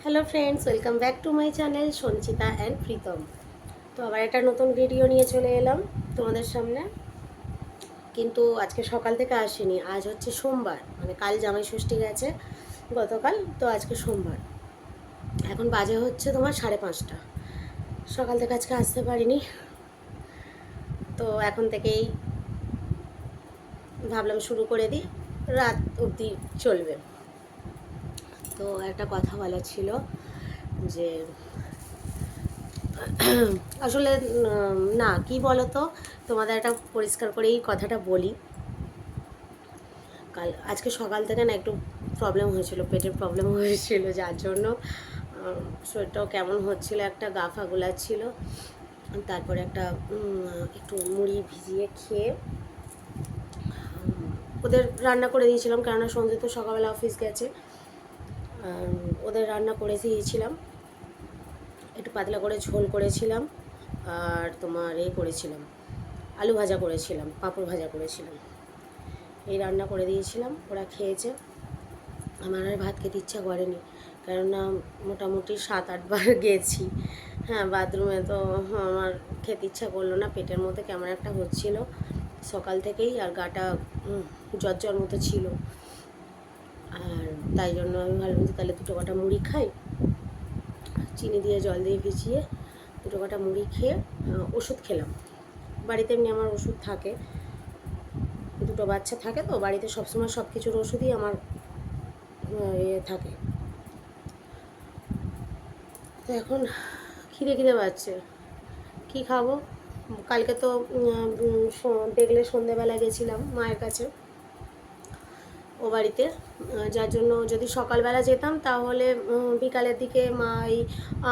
Hello friends, welcome back to my channel Sanchita and Pritam. তো আবার একটা নতুন ভিডিও নিয়ে চলে এলাম তোমাদের সামনে। কিন্তু আজকে সকাল থেকে আসিনি, আজ হচ্ছে সোমবার, মানে কাল জামাই ষষ্ঠী গেছে গতকাল, তো আজকে সোমবার। এখন বাজে হচ্ছে তোমার 5:30। সকাল থেকে আজকে আসতে পারিনি, তো এখন থেকেই ভাবলাম শুরু করে দিই, রাত অবধি চলবে। তো একটা কথা বলা ছিল যে আসলে না কি বলো তো, তোমাদের একটা পরিষ্কার করেই কথাটা বলি। আজকে সকাল থেকে না একটু প্রবলেম হয়েছিল, পেটের প্রবলেম হয়েছিল, যার জন্য শরীরটাও কেমন হচ্ছিল, একটা গা ফা গোলাচ্ছিল। তারপরে একটা একটু মুড়ি ভিজিয়ে খেয়ে ওদের রান্না করে দিয়েছিলাম, কেননা সঞ্জয় তো সকালবেলা অফিস গেছে। ওদের রান্না করে দিয়েছিলাম, একটু পাতলা করে ঝোল করেছিলাম, আর তোমার করেছিলাম আলু ভাজা করেছিলাম, পাঁপড় ভাজা করেছিলাম, এই রান্না করে দিয়েছিলাম। ওরা খেয়েছে। আমার আর ভাত খেতে ইচ্ছা করেনি, কেননা মোটামুটি 7-8 বার গেছি। হ্যাঁ, বাথরুমে, তো আমার খেতে ইচ্ছা করলো না, পেটের মধ্যে কেমন একটা হচ্ছিল সকাল থেকেই, আর গাটা জ্বর মতো ছিল। আর তাই জন্য আমি ভাবলাম যে তাহলে 2 কাটা মুড়ি খাই, চিনি দিয়ে জল দিয়ে ভিজিয়ে 2 কাটা মুড়ি খেয়ে ওষুধ খেলাম। বাড়িতে এমনি আমার ওষুধ থাকে, 2 বাচ্চা থাকে, তো বাড়িতে সবসময় সব কিছুর ওষুধই আমার থাকে। তো এখন খিদে পাচ্ছে, কী খাবো। কালকে তো দেখলে সন্ধেবেলা গেছিলাম মায়ের কাছে, ও বাড়িতে, যার জন্য যদি সকালবেলা যেতাম তাহলে বিকালের দিকে মা এই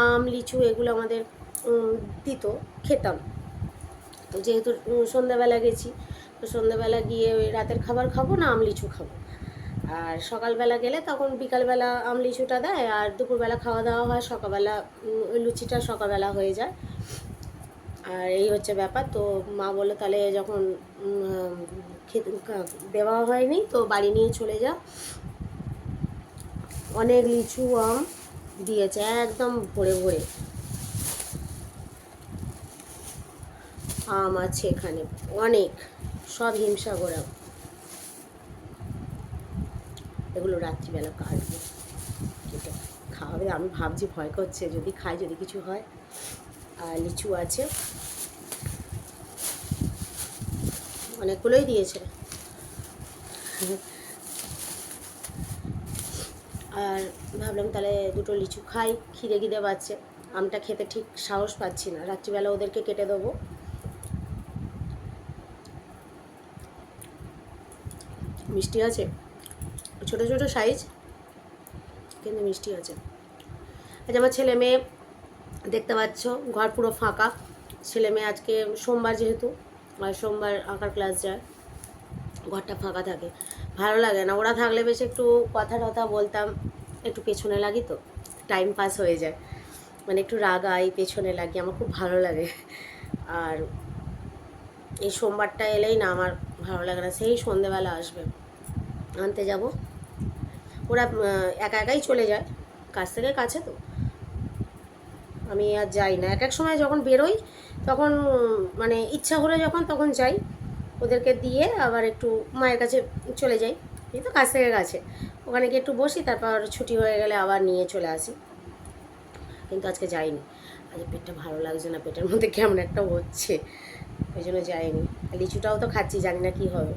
আম লিচু এগুলো আমাদের দিত, খেতাম। তো যেহেতু সন্ধ্যাবেলা গেছি, তো সন্ধ্যাবেলা গিয়ে ওই রাতের খাবার খাবো না আম লিচু খাবো। আর সকালবেলা গেলে তখন বিকালবেলা আম লিচুটা দেয়, আর দুপুরবেলা খাওয়া দাওয়া হয়, সকালবেলা ওই লুচিটা সকালবেলা হয়ে যায়। আর এই হচ্ছে ব্যাপার। তো মা বললো তাহলে যখন খেতে দেওয়া হয়নি তো বাড়ি নিয়ে চলে যা। অনেক লিচু আম দিয়েছে, একদম ভরে ভরে আম আছে এখানে অনেক, সব হিমসাগর আম। এগুলো রাত্রিবেলা কাটবো, কেটে খাওয়াবে। আমি ভাবছি, ভয় করছে যদি খাই, যদি কিছু হয়। আর লিচু আছে অনেকগুলোই দিয়েছে। আর ভাবলাম তাহলে 2 লিচু খাই, খিদে পাচ্ছে। আমটা খেতে ঠিক সাহস পাচ্ছি না, রাত্রিবেলা ওদেরকে কেটে দেবো। মিষ্টি আছে, ছোটো ছোটো সাইজ, কিন্তু মিষ্টি আছে। আজ আমার ছেলে মেয়ে দেখতে পাচ্ছ, ঘর পুরো ফাঁকা। ছেলে মেয়ে আজকে সোমবার, যেহেতু আর সোমবার আঁকার ক্লাস যায়, ঘরটা ফাঁকা থাকে, ভালো লাগে না। ওরা থাকলে বেশ একটু কথা টথা বলতাম, একটু পেছনে লাগি, তো টাইম পাস হয়ে যায়, মানে একটু রাগাই, পেছনে লাগি, আমার খুব ভালো লাগে। আর এই সোমবারটা এলেই না আমার ভালো লাগে না, সেই সন্ধেবেলা আসবে, আনতে যাব। ওরা একা একাই চলে যায়, কাছ থেকে কাছে তো, আমি আর যাই না। এক এক সময় যখন বেরোই তখন মানে ইচ্ছা হলে যখন তখন যাই, ওদেরকে দিয়ে আবার একটু মায়ের কাছে চলে যাই, এই তো কাছ থেকে কাছে, ওখানে গিয়ে একটু বসি, তারপর ছুটি হয়ে গেলে আবার নিয়ে চলে আসি। কিন্তু আজকে যাইনি, আজ পেটটা ভালো লাগছে না, পেটের মধ্যে কেমন একটা হচ্ছে, ওই জন্য যাইনি। লিচুটাও তো খাচ্ছি, জানি না কী হবে।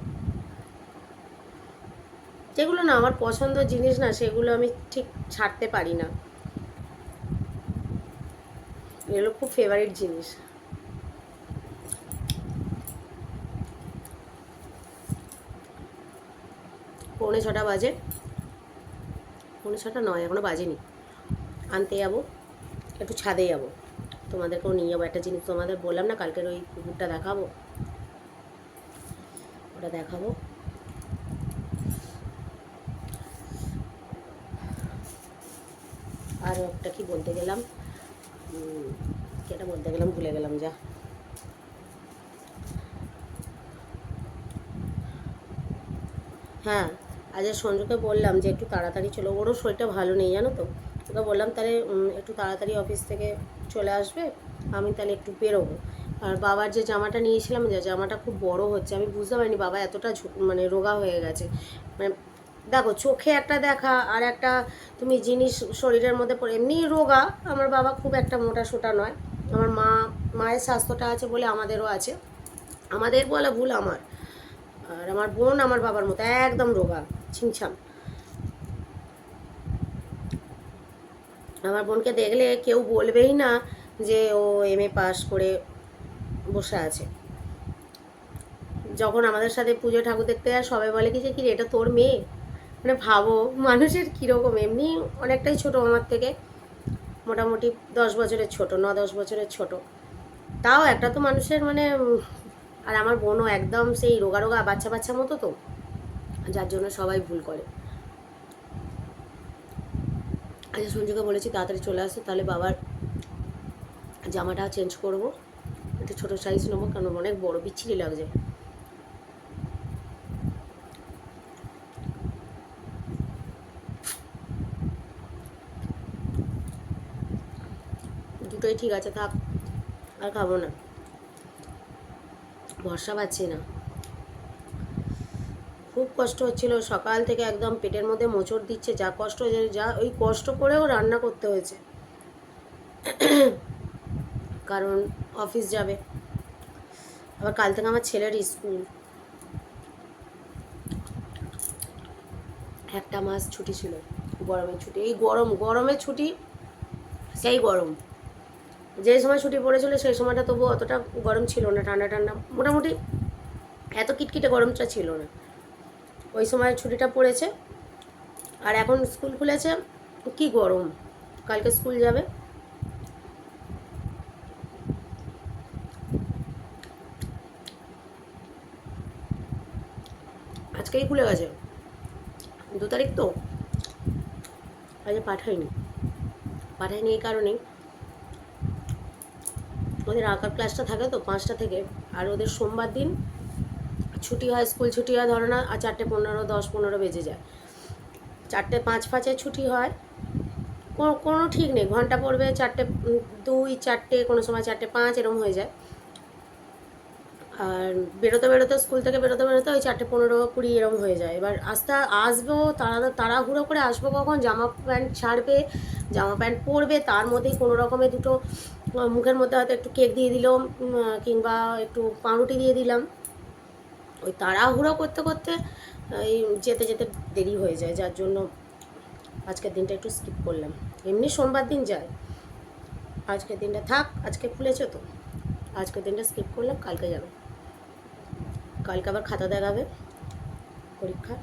যেগুলো না আমার পছন্দের জিনিস না, সেগুলো আমি ঠিক ছাড়তে পারি না, এগুলো খুব ফেভারিট জিনিস। পৌনে 6টা বাজে, পৌনে 6টা নয়, এখনও বাজেনি। আনতে যাবো, একটু ছাদে যাবো, তোমাদেরকেও নিয়ে যাবো। একটা জিনিস তোমাদের বললাম না, কালকের ওই কুকুরটা দেখাবো, ওটা দেখাবো। আর একটা কি বলতে গেলাম, কেটা বলতে গেলাম ভুলে গেলাম যা। হ্যাঁ, আজ সঞ্জুকে বললাম যে একটু তাড়াতাড়ি চলো, ওরও শরীরটা ভালো নেই জানো তো, ওকে বললাম তাহলে একটু তাড়াতাড়ি অফিস থেকে চলে আসবে, আমি তাহলে একটু বেরোবো। আর বাবার যে জামাটা নিয়েছিলাম, যে জামাটা খুব বড় হচ্ছে, আমি বুঝতে পারিনি বাবা এতটা মানে রোগা হয়ে গেছে। মানে দেখো, চোখে একটা দেখা আর একটা তুমি জিনিস শরীরের মধ্যে পড়ে, এমনি রোগা। আমার বাবা খুব একটা মোটা সোটা নয়, আমার মায়ের স্বাস্থ্যটা আছে বলে আমাদেরও আছে, আমাদের বলা ভুল আমার। আর আমার বোন আমার বাবার মতো একদম রোগা, ছিমছাম। আমার বোনকে দেখলে কেউ বলবেই না যে ও এমএ পাস করে বসে আছে। যখন আমাদের সাথে পুজো ঠাকুর দেখতে যায় সবাই বলে কি যে কি এটা তোর মেয়ে। মানে ভাবো মানুষের কীরকম, এমনি অনেকটাই ছোট আমার থেকে, মোটামুটি 10 বছরের ছোট, 9-10 বছরের ছোট। তাও একটা তো মানুষের মানে আর আমার বোনও একদম সেই রোগা রোগা বাচ্চা বাচ্চা মতো, তো যার জন্য সবাই ভুল করে। আচ্ছা, সঞ্জুকে বলেছি তাড়াতাড়ি চলে আসে, তাহলে বাবার জামাটা চেঞ্জ করবো, একটা ছোটো সাইজ নেবো, কারণ অনেক বড় বিচ্ছিরি লাগছে। দুটোই ঠিক আছে, থাক, আর খাবো না, ভরসা পাচ্ছি না। খুব কষ্ট হচ্ছিল সকাল থেকে, একদম পেটের মধ্যে মোচড় দিচ্ছে, যা কষ্ট, যা ওই কষ্ট করেও রান্না করতে হয়েছে, কারণ অফিস যাবে। আবার কাল থেকে আমার ছেলের স্কুল, 1 মাস ছুটি ছিল, গরমের ছুটি। এই গরমের ছুটি, সেই গরম যে সময় ছুটি পড়েছিল সেই সময়টা তবু অতটা গরম ছিল না, ঠান্ডা ঠান্ডা মোটামুটি, এত কিটকিটে গরমটা ছিল না। ওই সময় ছুটিটা পড়েছে, আর এখন স্কুল খুলেছে, কি গরম। কালকে স্কুল যাবে। আজকেই খুলে গেছে, 2 তারিখ তো, আজ পাঠাইনি এই কারণেই, ওদের আঁকার ক্লাসটা থাকে তো 5টা থেকে, আর ওদের সোমবার দিন ছুটি হয়, স্কুল ছুটি হয় ধরো না, আর 4:15, 10-15 বেজে যায়, 4:05 ছুটি হয়। কোনো ঠিক নেই, ঘন্টা পড়বে 4:02, 4টে, কোনো সময় 4:05 এরকম হয়ে যায়। আর বেরোতে স্কুল থেকে বেরোতে ওই 4:15-20 এরকম হয়ে যায়। এবার আসবো তাড়াহুড়ো করে আসবো, কখন জামা প্যান্ট ছাড়বে, জামা প্যান্ট পরবে, তার মধ্যেই কোনো রকমে দুটো মুখের মধ্যে হয়তো একটু কেক দিয়ে দিলাম, কিংবা একটু পাউরুটি দিয়ে দিলাম, ওই তাড়াহুড়ো করতে করতে এই যেতে যেতে দেরি হয়ে যায়, যার জন্য আজকের দিনটা একটু স্কিপ করলাম। এমনি সোমবার দিন যায়, আজকের দিনটা থাক, আজকে খুলেছে তো, আজকের দিনটা স্কিপ করলাম, কালকে যাবে। কালকে আবার খাতা দেখাবে, পরীক্ষা।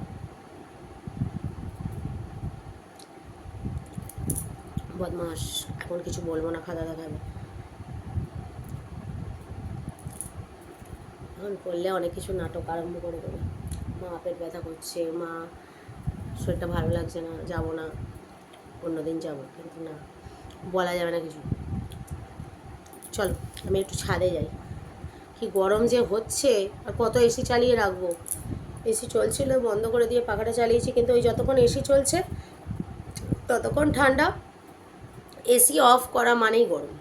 বদমাস, এখন কিছু বলবো না, খাতা দেখাবে। এখন করলে অনেক কিছু নাটক আরম্ভ করে দেবে, মা পেট ব্যথা করছে, মা শরীরটা ভালো লাগছে না, যাবো না, অন্যদিন যাবো, কিন্তু না, বলা যাবে না কিছু। চলো আমি একটু ছাদে যাই, কি গরম যে হচ্ছে, আর কত এসি চালিয়ে রাখবো। এসি চলছিল, বন্ধ করে দিয়ে পাখাটা চালিয়েছি, কিন্তু ওই যতক্ষণ এসি চলছে ততক্ষণ ঠান্ডা, এসি অফ করা মানেই গরম,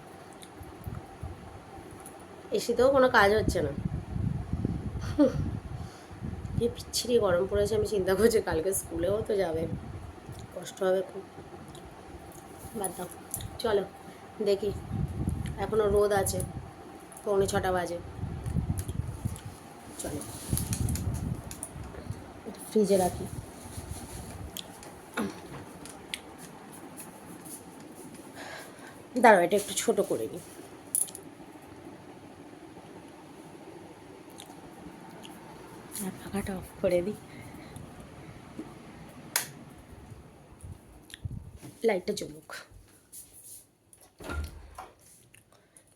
এসিতেও কোনো কাজ হচ্ছে না। কি বিচ্ছিরি গরম পড়েছে, আমি চিন্তা করছি কালকে স্কুলেও তো যাবে, কষ্ট হবে খুব। বাদ দাও, চলো দেখি, এখনও রোদ আছে, 6:45 বাজে, চলো ফ্রিজে রাখি। দাঁড়াও, এটা একটু ছোট করে নিই। পাখাটা অফ করে দিই, লাইটটা জ্বলুক।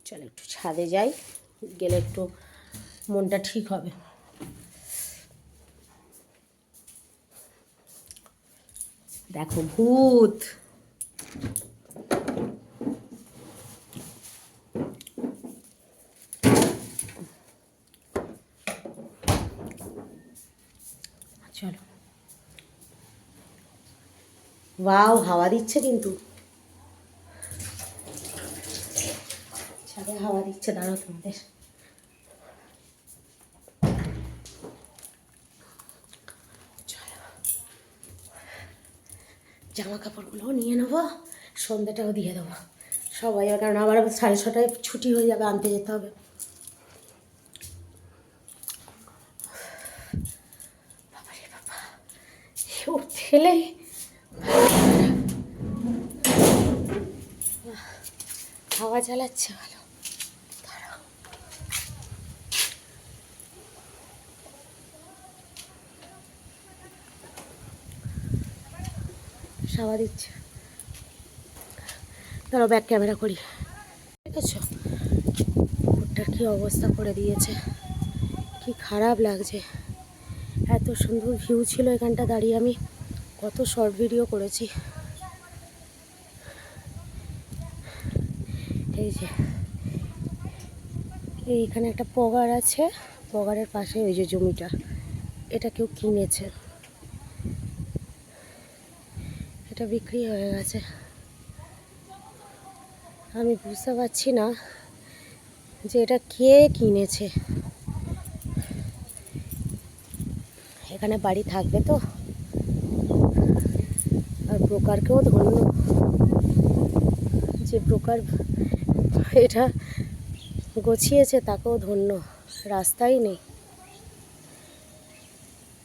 চলো একটু ছাদে যাই, গেলে একটু মনটা ঠিক হবে। দেখো ভূত, চলো। ওয়াও, হাওয়া দিচ্ছে কিন্তু, ছাদে হাওয়া দিচ্ছে, দাঁড়াও তোমাদের জামা কাপড়গুলোও নিয়ে নেবো, সন্ধ্যাটাও দিয়ে দেবো সবাই, কারণ আবার 6:30টায় ছুটি হয়ে যাবে, আনতে যেতে হবে। বাবারে বাবা, উঠেলেই হাওয়া চালাচ্ছে ভালো। হাওয়া দিচ্ছে, ধরো ব্যাক ক্যামেরা করি। ঠিক আছে, পুকুরটার কী অবস্থা করে দিয়েছে, কি খারাপ লাগছে। এত সুন্দর ভিউ ছিল এখানটা দাঁড়িয়ে, আমি কত শর্ট ভিডিও করেছি। এই যে এইখানে একটা পগার আছে, পগারের পাশে ওই যে জমিটা, এটা কেউ কিনেছে, এটা বিক্রি হয়ে গেছে। আমি বুঝতে পারছি না যে এটা কে কিনেছে। এখানে বাড়ি থাকবে তো, আর ব্রোকারকেও ধন্য, যে ব্রোকার এটা গছিয়েছে তাকেও ধন্য। রাস্তাই নেই,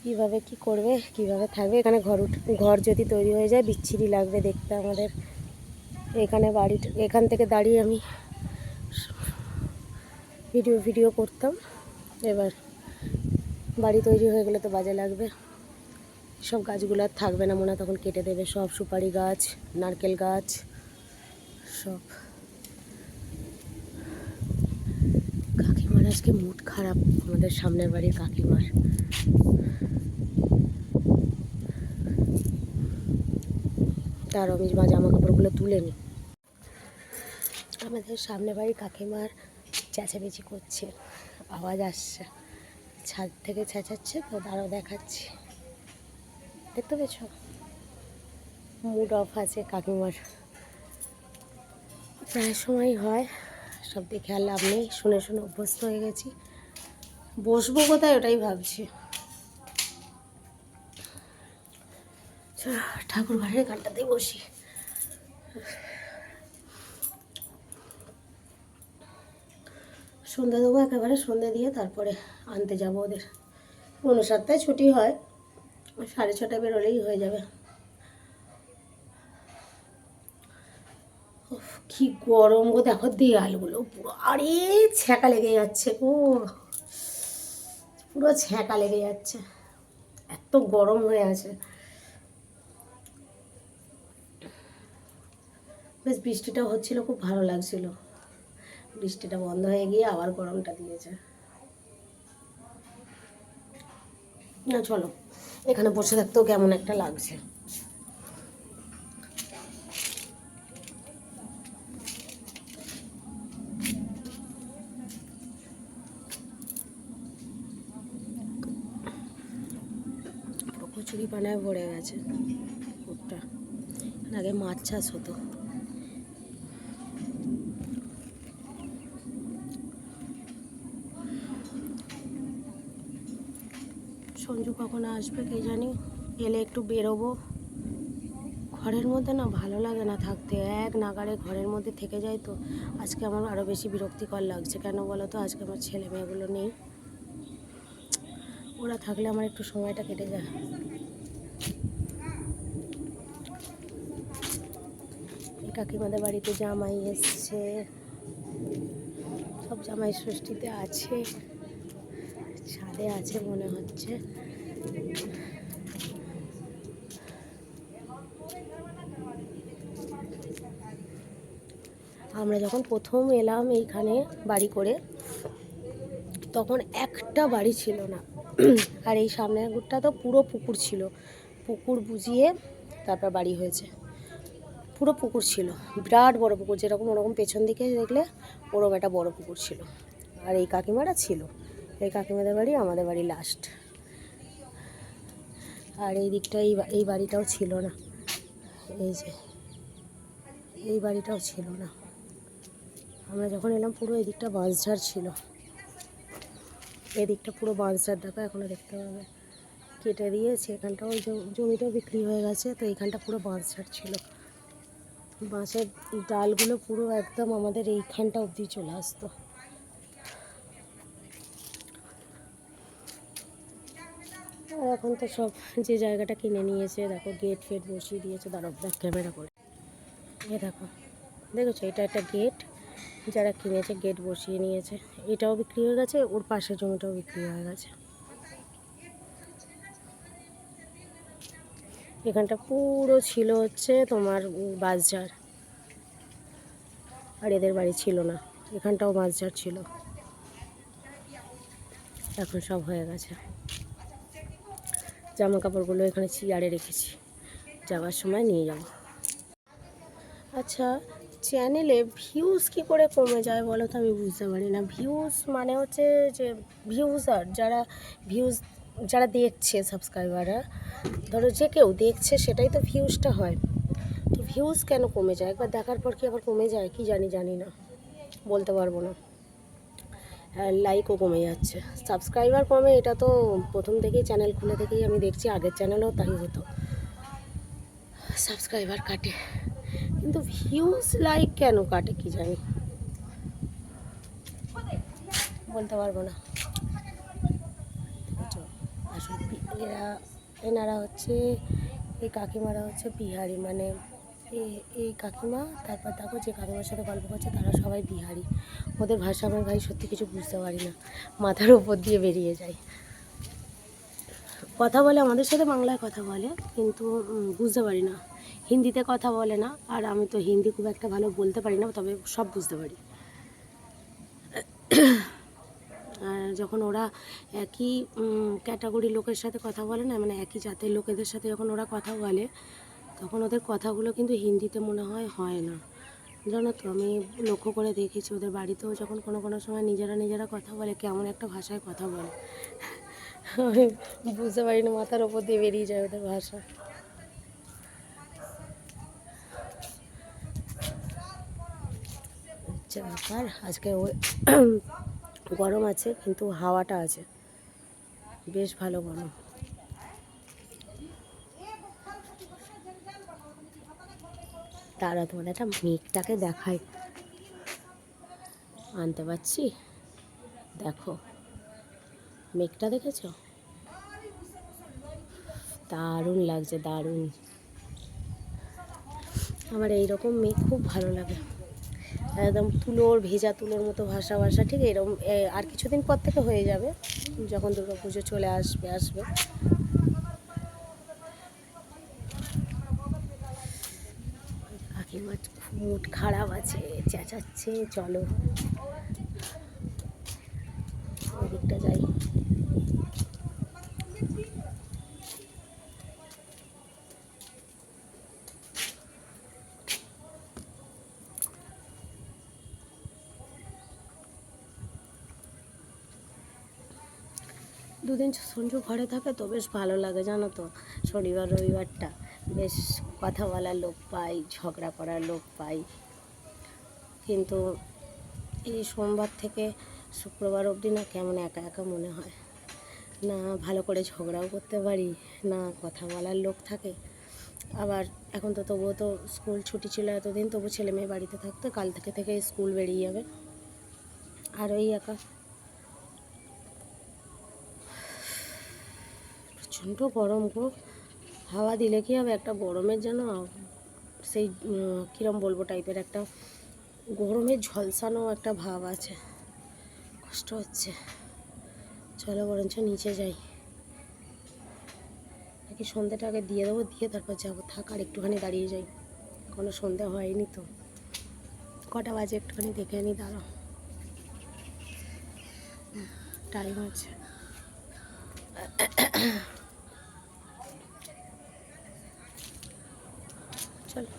কীভাবে কি করবে, কিভাবে থাকবে। এখানে ঘর যদি তৈরি হয়ে যায় বিচ্ছিরি লাগবে দেখতে আমাদের। এখানে বাড়িটা, এখান থেকে দাঁড়িয়ে আমি ভিডিও করতাম, এবার বাড়ি তৈরি হয়ে গেলে তো বাজে লাগবে। সব গাছগুলো আর থাকবে না মনে হয়, তখন কেটে দেবে সব, সুপারি গাছ, নারকেল গাছ সব। কাকিমার আজকে মুড খারাপ, আমাদের সামনের বাড়ির কাকিমার। তার আমি জামা কাপড়গুলো তুলে নিই। আমাদের সামনে বাড়ির কাকিমার চেঁচামেচি করছে, আওয়াজ আসছে, ছাদ থেকে চেঁচাচ্ছে তো, দাঁড়াও দেখাচ্ছি, দেখতে পেয়েছ? মুড অফ আছে কাকিমার, প্রায় সময় হয়, সব দেখে আর লাভ নেই, শুনে শুনে অভ্যস্ত হয়ে গেছি। বসবো কোথায় ওটাই ভাবছি। ঠাকুর ঘরের গানটাতেই বসি। সন্ধ্যা দেবো, একেবারে সন্ধ্যা দিয়ে তারপরে আনতে যাব ওদের। 7:30টায় ছুটি হয়, 6:30টায় বেরোলেই হয়ে যাবে। কি গরম গো, দেখো দেয়ালগুলো পুরো, আরে ছ্যাঁকা লেগে যাচ্ছে গো, পুরো ছ্যাঁকা লেগে যাচ্ছে, এত গরম হয়ে আছে। বেশ বৃষ্টিটা হচ্ছিল, খুব ভালো লাগছিল, বৃষ্টিটা বন্ধ হয়ে গিয়ে আবার গরমটা দিয়েছে। না চলো, এখানে বসে থাকতেও কেমন একটা লাগছে। কচুরি পানায় ভরে গেছে পুকুরটা, আগে মাছ চাষ হতো। সঞ্জু কখন আসবে কে জানি, এলে একটু বেরোবো। ঘরের মধ্যে না ভালো লাগে না থাকতে, এক নাগাড়ে ঘরের মধ্যে থেকে যায় তো। আজকে আমার আরও বেশি বিরক্তিকর লাগছে, কেন বলো তো? আজকে আমার ছেলে মেয়েগুলো নেই, ওরা থাকলে আমার একটু সময়টা কেটে যায়। কাকিমাদের বাড়িতে জামাই এসছে, সব জামাই ষষ্ঠীতে আছে, ছাদে আছে মনে হচ্ছে। আমরা যখন প্রথম এলাম এইখানে বাড়ি করে, তখন একটা বাড়ি ছিল না, আর এই সামনের ঘরটা তো পুরো পুকুর ছিল, পুকুর বুঝিয়ে তারপর বাড়ি হয়েছে। পুরো পুকুর ছিল, বিরাট বড় পুকুর, যেরকম ওরকম পেছন দিকে দেখলে ওরকম একটা বড় পুকুর ছিল। আর এই কাকিমারা ছিল, এই কাকিমাদের বাড়ি আমাদের বাড়ি লাস্ট। আর এই দিকটা এই বাড়িটাও ছিল না, এই যে এই বাড়িটাও ছিল না। আমরা যখন এলাম পুরো এদিকটা বাঁশঝাড় ছিল, এদিকটা পুরো বাঁশঝাড়, দেখো এখনও দেখতে পাবে কেটে দিয়েছে। এখানটা ওই জমিটাও বিক্রি হয়ে গেছে, তো এইখানটা পুরো বাঁশঝাড় ছিল। বাঁশের ডালগুলো পুরো একদম আমাদের এইখানটা অবধি চলে আসতো। এখন তো সব যে জায়গাটা কিনে নিয়েছে, দেখো গেট ফেট বসিয়ে দিয়েছে। দাঁড়াও ব্যাক ক্যামেরা করে দেখো, দেখেছো এটা একটা গেট, যারা কিনেছে গেট বসিয়ে নিয়েছে। এটাও বিক্রি হয়ে গেছে, ওর পাশের জমিটাও বিক্রি হয়ে গেছে। এখানটা পুরো ছিল হচ্ছে তোমার বাঁশঝাড়, আর এদের বাড়ি ছিল না। এখানটাও বাঁশঝাড় ছিল, এখন সব হয়ে গেছে। জামা কাপড়গুলো এখানে চেয়ারে রেখেছি, যাওয়ার সময় নিয়ে যাব। আচ্ছা, চ্যানেলে ভিউজ কী করে কমে যায় বলো তো? আমি বুঝতে পারি না। ভিউজ মানে হচ্ছে যে ভিউজার, যারা দেখছে, সাবস্ক্রাইবাররা, ধরো যে কেউ দেখছে সেটাই তো ভিউজটা হয়। তো ভিউজ কেন কমে যায়? একবার দেখার পর কি আবার কমে যায় কি জানি না, বলতে পারবো না। লাইকও কমে যাচ্ছে, সাবস্ক্রাইবার কমে, এটা তো প্রথম থেকেই চ্যানেল খুলে থেকেই আমি দেখছি। আগের চ্যানেলেও তাই হতো, সাবস্ক্রাইবার কাটে, কিন্তু ভিউজ লাইক কেন কাটে কি জানি, বলতে পারবো না। আসলে এনারা হচ্ছে, এই কাকিমারা হচ্ছে বিহারি, মানে এই কাকিমা, তারপর দেখো যে কাকিমার সাথে গল্প করছে তারা সবাই বিহারি। ওদের ভাষা আমার ভাই সত্যি কিছু বুঝতে পারি না, মাথার উপর দিয়ে বেরিয়ে যায়। কথা বলে আমাদের সাথে বাংলায় কথা বলে, কিন্তু বুঝতে পারি না। হিন্দিতে কথা বলে না, আর আমি তো হিন্দি খুব একটা ভালো বলতে পারি না, তবে সব বুঝতে পারি। যখন ওরা একই ক্যাটাগরি লোকের সাথে কথা বলে না, মানে একই জাতের লোকেদের সাথে যখন ওরা কথা বলে, তখন ওদের কথাগুলো কিন্তু হিন্দিতে মনে হয় না, জানো তো। আমি লক্ষ্য করে দেখেছি ওদের বাড়িতেও যখন কোনো সময় নিজেরা কথা বলে, কেমন একটা ভাষায় কথা বলে আমি বুঝতে পারি না, মাথার ওপর দিয়ে বেরিয়ে যায় ওদের ভাষা। আচ্ছা ব্যাপার, আজকে গরম আছে কিন্তু হাওয়াটা আছে, বেশ ভালো গরম। তারা তোমার একটা মেঘটাকে দেখায়, আনতে পারছি, দেখো মেঘটা দেখেছ? দারুণ লাগছে, দারুণ। আমার এইরকম মেঘ খুব ভালো লাগে, একদম ভেজা তুলোর মতো ভাষা। ঠিক এরকম আর কিছুদিন পর থেকে হয়ে যাবে, যখন দুর্গাপুজো চলে আসবে। কাকিমার মুড খারাপ আছে, চেঁচাচ্ছে, চলো ওদিকটা যাই। দুদিন সঞ্জু ঘরে থাকে তো বেশ ভালো লাগে, জানো তো। শনিবার রবিবারটা বেশ কথা বলার লোক পাই, ঝগড়া করার লোক পাই। কিন্তু এই সোমবার থেকে শুক্রবার অবধি না কেমন একা একা মনে হয়, না ভালো করে ঝগড়াও করতে পারি, না কথা বলার লোক থাকে। আবার এখন তো তবুও তো স্কুল ছুটি ছিল এতদিন, তবু ছেলে মেয়ে বাড়িতে থাকতো, কাল থেকে স্কুল বেরিয়ে যাবে, আর ওই একা। প্রচণ্ড গরম গো, হাওয়া দিলে কি হবে, একটা গরমের যেন সেই কীরম বলবো টাইপের একটা গরমের ঝলসানো একটা ভাব আছে, কষ্ট হচ্ছে। চলো বরঞ্চ নিচে যাই, নাকি সন্ধ্যাটা আগে দিয়ে দেবো, দিয়ে তারপর যাবো। থাক আর একটুখানি দাঁড়িয়ে যাই, কোনো সন্ধ্যা হয়নি তো, কটা বাজে একটুখানি দেখে নিই, দাঁড়াও টাইম আছে। চলো,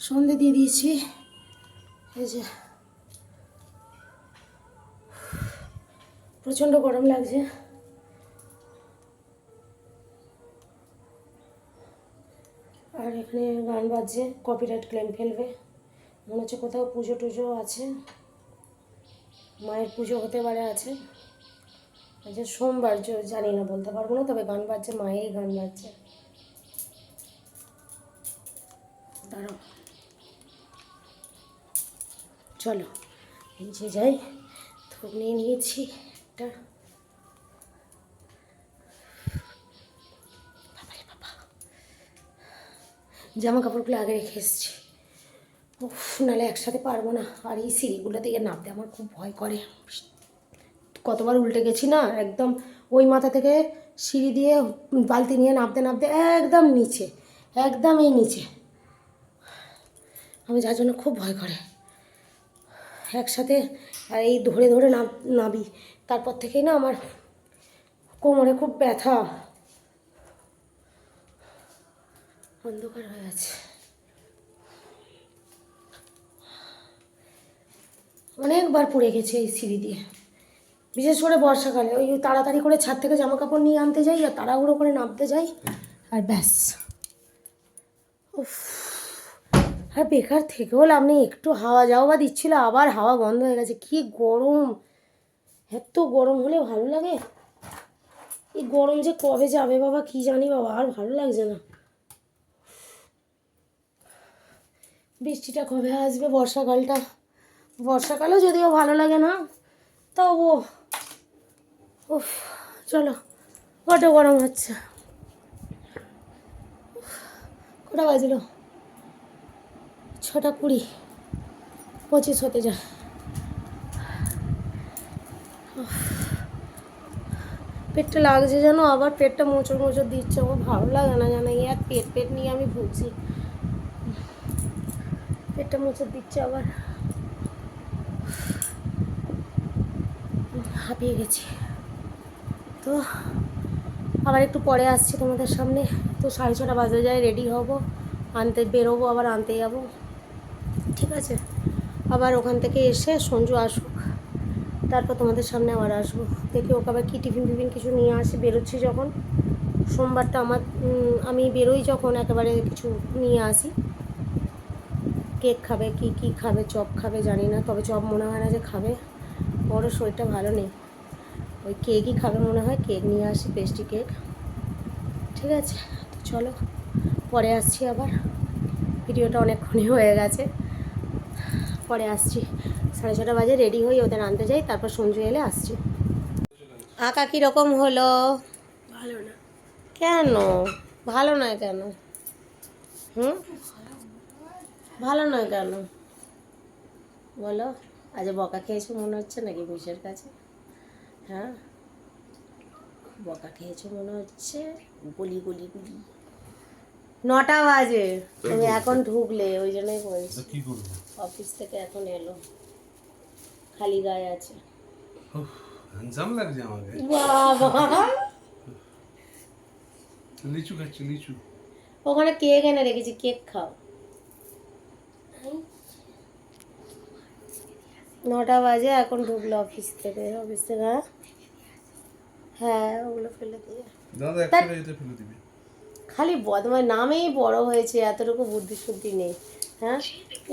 সন্ধে দিয়ে দিয়েছি, এই যে প্রচণ্ড গরম লাগছে। আর এখানে গান বাজছে, কপিরাইট ক্লেম ফেলবে মনে হচ্ছে। কোথাও পুজো টুজো আছে, মায়ের পুজো হতে পারে আছে। আচ্ছা সোমবার জানি না, বলতে পারবো না, তবে গান বাজছে, মায়েরই গান বাজছে। দাঁড়াও, চলো নিচে যাই। ধূপ নিয়ে নিয়েছি একটা। জামা কাপড়গুলো আগে রেখে এসেছি, উফ নাহলে একসাথে পারবো না। আর এই সিঁড়িগুলো থেকে নামতে আমার খুব ভয় করে, কতবার উল্টে গেছি না, একদম ওই মাথা থেকে সিঁড়ি দিয়ে বালতি নিয়ে নামতে নামতে একদম নিচে, একদম এই নিচে। আমি যার জন্য খুব ভয় করে একসাথে। আর এই ধরে ধরে নাবি, তারপর থেকেই না আমার কোমরে খুব ব্যথা। অন্ধকার হয়ে আছে, অনেকবার পড়ে গেছে এই সিঁড়ি দিয়ে, বিশেষ করে বর্ষাকালে। ওই তাড়াতাড়ি করে ছাদ থেকে জামা কাপড় নিয়ে আনতে যাই আর তাড়াহুড়ো করে নামতে যাই, আর ব্যাস। উফ, আর বেকার থেকেও লাভ নেই। একটু হাওয়া যাও বা দিচ্ছিল, আবার হাওয়া বন্ধ হয়ে গেছে। কি গরম, এত গরম হলে ভালো লাগে? এই গরম যে কবে যাবে বাবা কি জানি বাবা, আর ভালো লাগছে না। বৃষ্টিটা কবে আসবে, বর্ষাকালটা? বর্ষাকালও যদিও ভালো লাগে না, তবু উফ চলো, বড্ড গরম হচ্ছে। কটা বাজলো? 6:20, 25 হতে যায়। পেটটা লাগছে যেন, আবার পেটটা মোচড় মোচড় দিচ্ছে, আমার ভালো লাগে না জানো। এক পেট পেট নিয়ে আমি ভুগছি, পেটটা মোচড় দিচ্ছে আবার, হাঁপিয়ে গেছি। তো আবার একটু পরে আসছি তোমাদের সামনে। তো 6:30 বাজে যায়, রেডি হব, আনতে বেরোবো, আবার আনতে যাবো, ঠিক আছে? আবার ওখান থেকে এসে সঞ্জু আসুক, তারপর তোমাদের সামনে আবার আসবো। দেখি ওকে আবার কী টিফিন ফিফিন কিছু নিয়ে আসি, বেরোচ্ছি যখন। সোমবারটা আমি বেরোই যখন, একেবারে কিছু নিয়ে আসি। কেক খাবে কি কি খাবে, চপ খাবে জানি না, তবে চপ মনে হয় না যে খাবে, বড় শরীরটা ভালো নেই। ওই কেকই খাবে মনে হয়, কেক নিয়ে আসি, পেস্ট্রি কেক, ঠিক আছে? তো চলো পরে আসছি আবার, ভিডিওটা অনেকক্ষণই হয়ে গেছে, পরে আসছি। 6:30 বাজে, রেডি হই, ওদের আনতে যাই, তারপর সঞ্জু এলে আসছি। আঁকা কীরকম হলো? ভালো না। কেন ভালো নয়? কেন ভালো নয় কেন বলো? আজ বকা খেয়েছো মনে হচ্ছে নাকি মিশের কাছে? হ্যাঁ, বকা খেয়েছো মনে হচ্ছে, গুলি গুলি গুলি। 9টা বাজে, তুমি এখন ঢুকলে, ওই জন্যই বলছি। কি করবো, অফিস থেকে এখন এলো, খালি গায়ে আছে। হ্যান্ডসাম লাগছে আমাকে। বাবা লিচু খাচ্ছি, লিচু। ওখানে কেক এনে রেখেছি, কেক খাও। 9টা বাজে, এখন ঢুকলো অফিস থেকে। হ্যাঁ ওগুলো ফেলে দিয়ে দাদা একটা এটা ফেলে দিবি। খালি বদমাই, নামেই বড় হয়েছে, এতটুকু বুদ্ধি শুদ্ধি নেই। হ্যাঁ,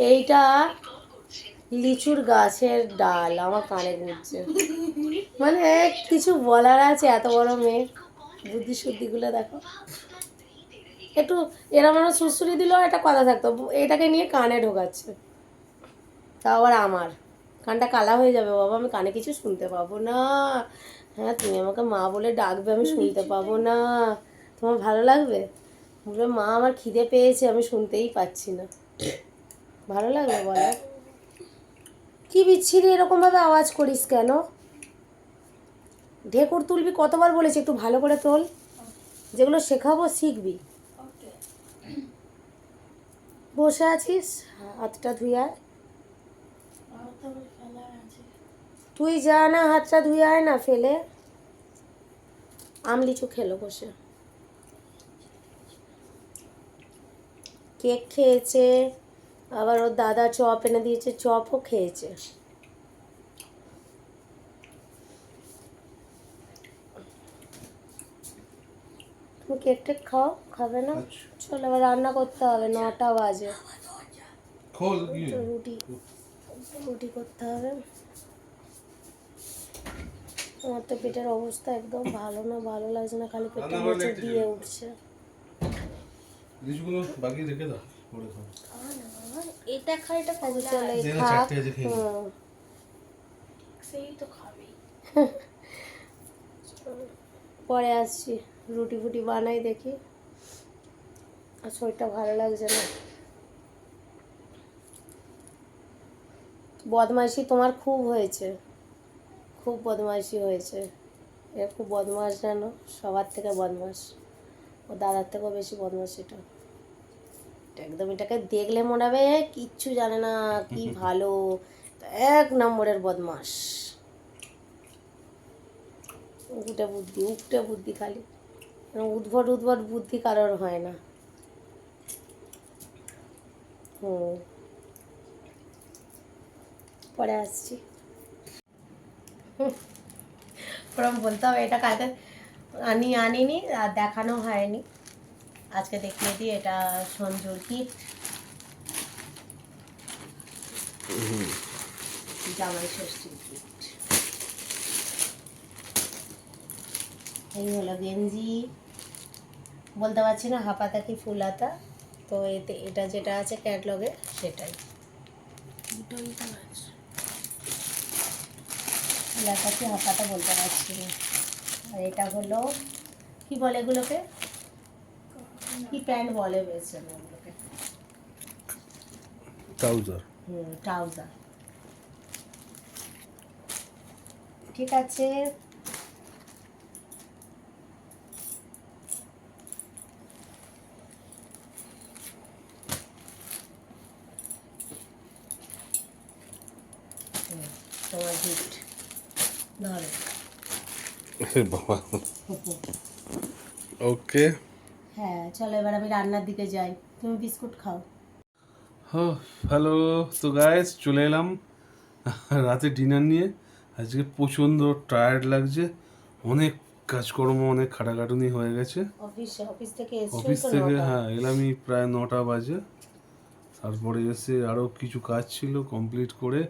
এইটা লিচুর গাছের ডাল, আমার কানে ঘুরছে। মানে কিছু বলার আছে, এত বড় মেয়ে, বুদ্ধি শুদ্ধিগুলো দেখো। একটু এরা মানে সুড়সুড়ি দিলেও একটা কথা থাকতো, এটাকে নিয়ে কানে ঢোকাচ্ছে। তাও আবার আমার কানটা কালা হয়ে যাবে বাবা, আমি কানে কিছু শুনতে পাবো না। হ্যাঁ, তুমি আমাকে মা বলে ডাকবে, আমি শুনতে পাবো না, তোমার ভালো লাগবে? বলবে মা আমার খিদে পেয়েছে, আমি শুনতেই পাচ্ছি না, ভালো লাগবে বলো? কি বিচ্ছিরি এরকমভাবে আওয়াজ করিস কেন? ঢেকুর তুলবি কতবার বলেছি, একটু ভালো করে তোল, যেগুলো শেখাবো শিখবি। বসে আছিস, হাতটা ধুয়ে আয়। তুই যা না, হাতটা ধুয়ে আয় না, ফেলে। লিচু খেলো বসে, কেক খেয়েছে, আবার ওর দাদা চপ এনে দিয়েছে, চপও খেয়েছে। তুমি কেক টেক খাও, খাবে না? চলো এবার রান্না করতে হবে, 9টা বাজে। তো রুটি রুটি করতে হবে। আমার তো পেটের অবস্থা একদম ভালো না, ভালো লাগছে না, খালি পেটে নিচে দিয়ে উঠছে। এটা খাই, এটা খাই, চলে খাক। সেই তো খাবেই। পরে আসছি, রুটি ফুটি বানাই দেখি। আর শরীরটা ভালো লাগছে না। বদমাইশি তোমার খুব হয়েছে, খুব বদমাইশি হয়েছে। এ খুব বদমাস, জানো, সবার থেকে বদমাস। ও দাদার থেকেও বেশি বদমাস এটা। একদম এটাকে দেখলে মনে হবে কিচ্ছু জানে না, কি ভালো, 1 নম্বরের বদমাস। উঠে বুদ্ধি খালি, উদ্ভট উদ্ভট বুদ্ধি কারোর হয় না। পরে আসছি। ওরম বলতে হবে, এটা কালকে আনিনি আর দেখানো হয়নি, আজকে দেখিয়ে দিই। এটা সঞ্জুর কিট, জামাই ষষ্ঠীর কিট। এই হলো গেঞ্জি, বলতে পারছি না হাফাতা কি ফুল হাতা, তো এতে এটা যেটা আছে ক্যাটলগে সেটাই। ফুল হাতা কি হাফাতা বলতে পারছি না। আর এটা হলো কি বলে এগুলোকে, কি প্যান্ট বলে বেশ এগুলোকে, ট্রাউজার। ট্রাউজার। ঠিক আছে, তোমার গিফট ধরো। বাবা, ওকে। হ্যাঁ চলো এবার আমি রান্নার দিকে যাই, তুমি বিস্কুট খাও। হ্যালো, তো গাইস চলে এলাম রাতে ডিনার নিয়ে। আজকে প্রচণ্ড টায়ার্ড লাগছে, অনেক কাজকর্ম, অনেক খাটাখাটুনি হয়ে গেছে। অফিস থেকে এসছো অফিস তো থেকে 9টা। হ্যাঁ এলামই প্রায় 9টা বাজে। তারপরে এসে আরও কিছু কাজ ছিল, কমপ্লিট করে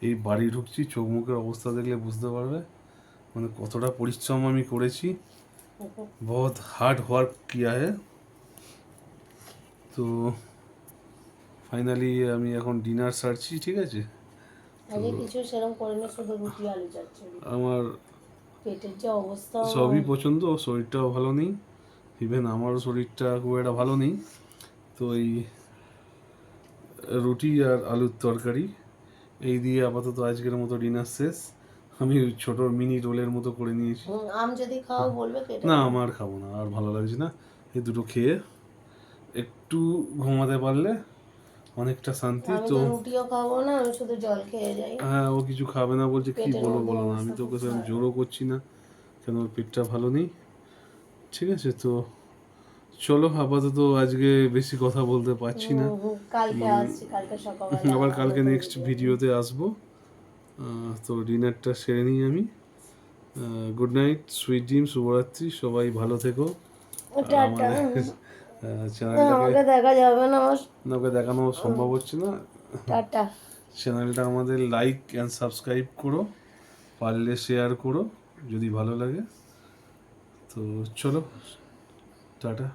এই বাড়ি ঢুকছি। চোখ মুখের অবস্থা দেখলে বুঝতে পারবে মানে কতটা পরিশ্রম আমি করেছি। বহুত হার্ড ওয়ার্ক কিয়া है। তো ফাইনালি আমি এখন ডিনার সারছি, ঠিক আছে। আগে কিছু সেরকম করে না, শুধু রুটি আলু চচ্চড়ি। আমার পেটের যে অবস্থা, সবই পছন্দ, শরীরটাও ভালো নেই, ইভেন আমারও শরীরটা খুব একটা ভালো নেই। তো এই রুটি আর আলুর তরকারি এই দিয়ে আপাতত আজকের মতো ডিনার শেষ। আমি ওই ছোট মিনি রোলের মতো করে নিয়েছি। আম যদি খাও বলবে কেটে না দেবো। আমার খাবো না, আর ভালো লাগছে না। এই দুটো খেয়ে একটু ঘুমাতে পারলে অনেকটা শান্তি। আমি তো তো রুটিও খাবো না, আমি শুধু জল খেয়ে যাই। হ্যাঁ, ও কিছু খাবে না বলছে, কি পেটের বলো মধ্যে বলো না, আমি অবস্থা তো ওকে খুব সেরকম খারাপ। জোরও করছি না, কেন ওর পেটটা ভালো নেই। ঠিক আছে, তো চলো আপাতত আজকে বেশি কথা বলতে পারছি না। কালকে আসছি, কালকে সকালবেলা আবার কালকে নতুন নেক্সট video। ভিডিওতে আসবো। তো ডিনারটা সেরে নিই আমি। গুড নাইট, সুইট ড্রিম, শুভরাত্রি, সবাই ভালো থেকো। আর টাটা। আমাদের চ্যানেলটাকে আমাকে দেখা যাবে না আমার। ওকে দেখানো সম্ভব হচ্ছে না। টাটা। চ্যানেলটা আমাদের লাইক অ্যান্ড সাবস্ক্রাইব করো, পারলে শেয়ার করো যদি ভালো লাগে। তো চলো, টাটা।